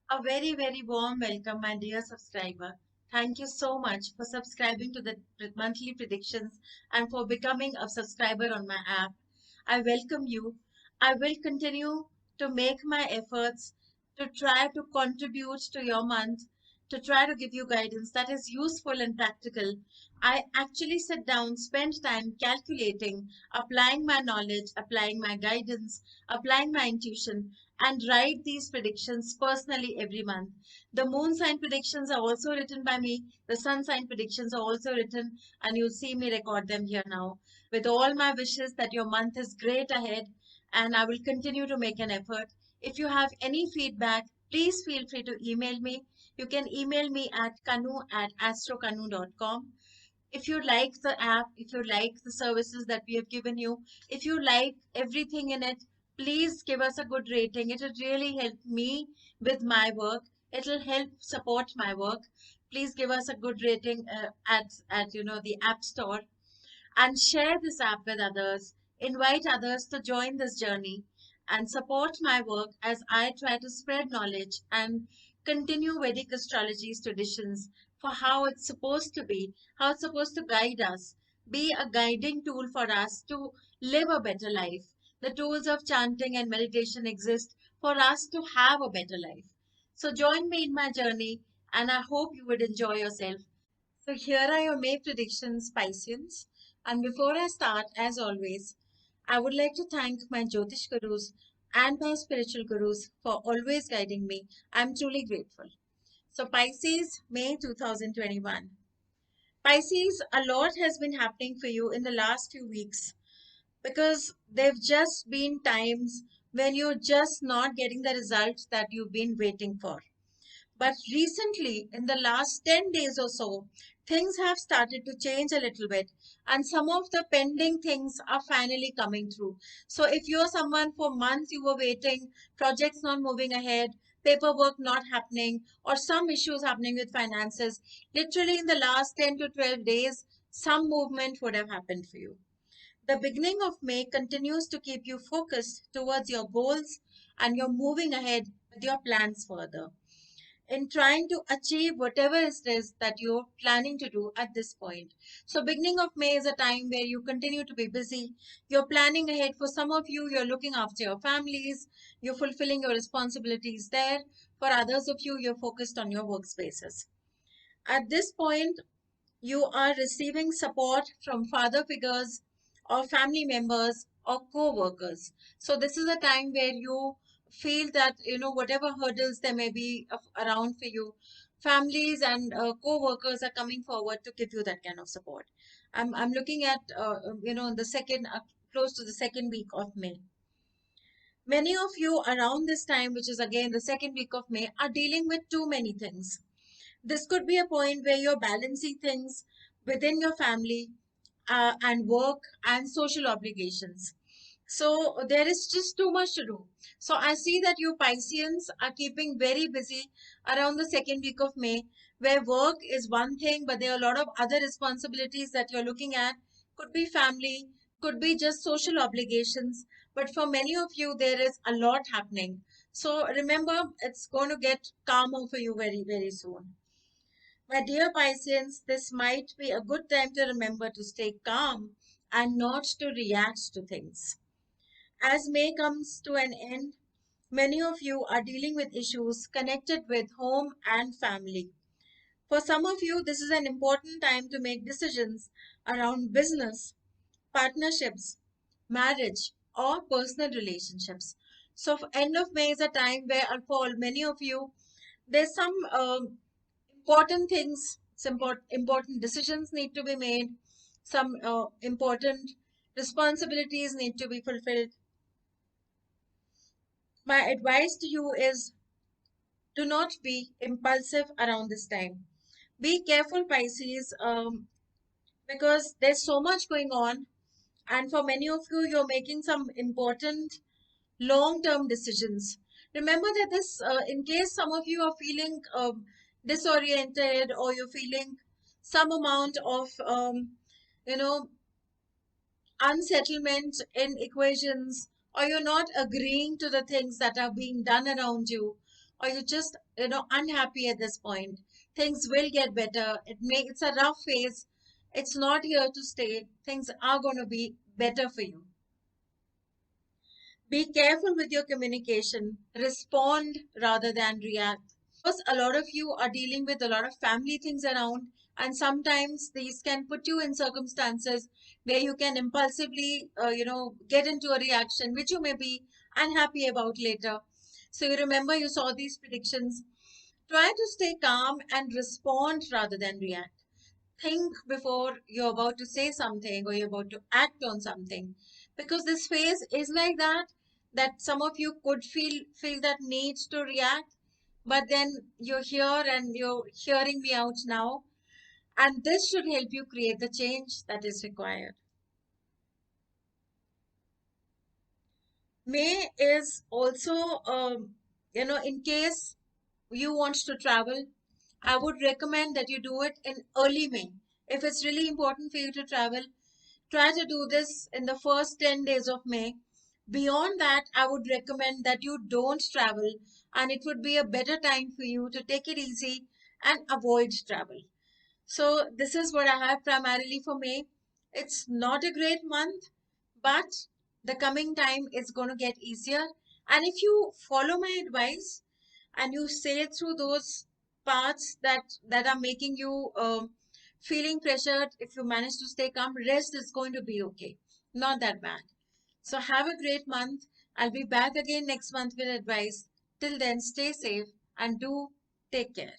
A very, very warm welcome, my dear subscriber. Thank you so much for subscribing to the monthly predictions and for becoming a subscriber on my app. I welcome you. I will continue to make my efforts to try to contribute to your month, to try to give you guidance that is useful and practical. I actually sit down, spend time calculating, applying my knowledge, applying my guidance, applying my intuition, and write these predictions personally every month. The moon sign predictions are also written by me. The sun sign predictions are also written, and you'll see me record them here now. With all my wishes that your month is great ahead, and I will continue to make an effort. If you have any feedback, please feel free to email me. You can email me at kanu@astrokanu.com. If you like the app, if you like the services that we have given you, if you like everything in it, please give us a good rating. It will really help me with my work. It will help support my work. Please give us a good rating at the App Store and share this app with others. Invite others to join this journey and support my work as I try to spread knowledge and continue Vedic astrology's traditions for how it's supposed to be, how it's supposed to guide us, be a guiding tool for us to live a better life. The tools of chanting and meditation exist for us to have a better life. So join me in my journey and I hope you would enjoy yourself. So here are your May predictions, Pisceans. And before I start, as always, I would like to thank my Jyotish Gurus and my spiritual Gurus for always guiding me. I'm truly grateful. So Pisces, May 2021. Pisces, a lot has been happening for you in the last few weeks because there've just been times when you're just not getting the results that you've been waiting for. But recently, in the last 10 days or so, things have started to change a little bit, and some of the pending things are finally coming through. So, if you're someone for months you were waiting, projects not moving ahead, paperwork not happening, or some issues happening with finances, literally in the last 10 to 12 days, some movement would have happened for you. The beginning of May continues to keep you focused towards your goals and you're moving ahead with your plans further in trying to achieve whatever it is that you're planning to do at this point. So beginning of May is a time where you continue to be busy. You're planning ahead. For some of you, you're looking after your families. You're fulfilling your responsibilities there. For others of you, you're focused on your workspaces. At this point, you are receiving support from father figures or family members or co-workers. So this is a time where you feel that whatever hurdles there may be around for you, families and co-workers are coming forward to give you that kind of support. I'm looking at the second close to the second week of May. Many of you around this time, which is again the second week of May, are dealing with too many things. This could be a point where you're balancing things within your family and work and social obligations. So there is just too much to do. So I see that you Pisceans are keeping very busy around the second week of May, where work is one thing, but there are a lot of other responsibilities that you're looking at. Could be family, could be just social obligations. But for many of you, there is a lot happening. So remember, it's going to get calmer for you very, very soon. My dear Pisceans, this might be a good time to remember to stay calm and not to react to things. As May comes to an end, many of you are dealing with issues connected with home and family. For some of you, this is an important time to make decisions around business, partnerships, marriage, or personal relationships. So, end of May is a time where, for many of you, there's some important things, some important decisions need to be made, some important responsibilities need to be fulfilled. My advice to you is do not be impulsive around this time. Be careful, Pisces, because there's so much going on. And for many of you, you're making some important long term decisions. Remember that in case some of you are feeling disoriented or you're feeling some amount of, you know, unsettlement in equations, or you're not agreeing to the things that are being done around you, or you're just, unhappy at this point, things will get better. It's a rough phase. It's not here to stay. Things are going to be better for you. Be careful with your communication. Respond rather than react. A lot of you are dealing with a lot of family things around, and sometimes these can put you in circumstances where you can impulsively, get into a reaction which you may be unhappy about later. So you remember you saw these predictions. Try to stay calm and respond rather than react. Think before you're about to say something or you're about to act on something, because this phase is like that some of you could feel that need to react, but then you're here and you're hearing me out now, and this should help you create the change that is required. May is also, in case you want to travel, I would recommend that you do it in early May. If it's really important for you to travel, try to do this in the first 10 days of May. Beyond that, I would recommend that you don't travel, and it would be a better time for you to take it easy and avoid travel. So, this is what I have primarily for May. It's not a great month, but the coming time is going to get easier. And if you follow my advice and you sail through those parts that are making you feeling pressured, if you manage to stay calm, rest is going to be okay, not that bad. So have a great month. I'll be back again next month with advice. Till then, stay safe and do take care.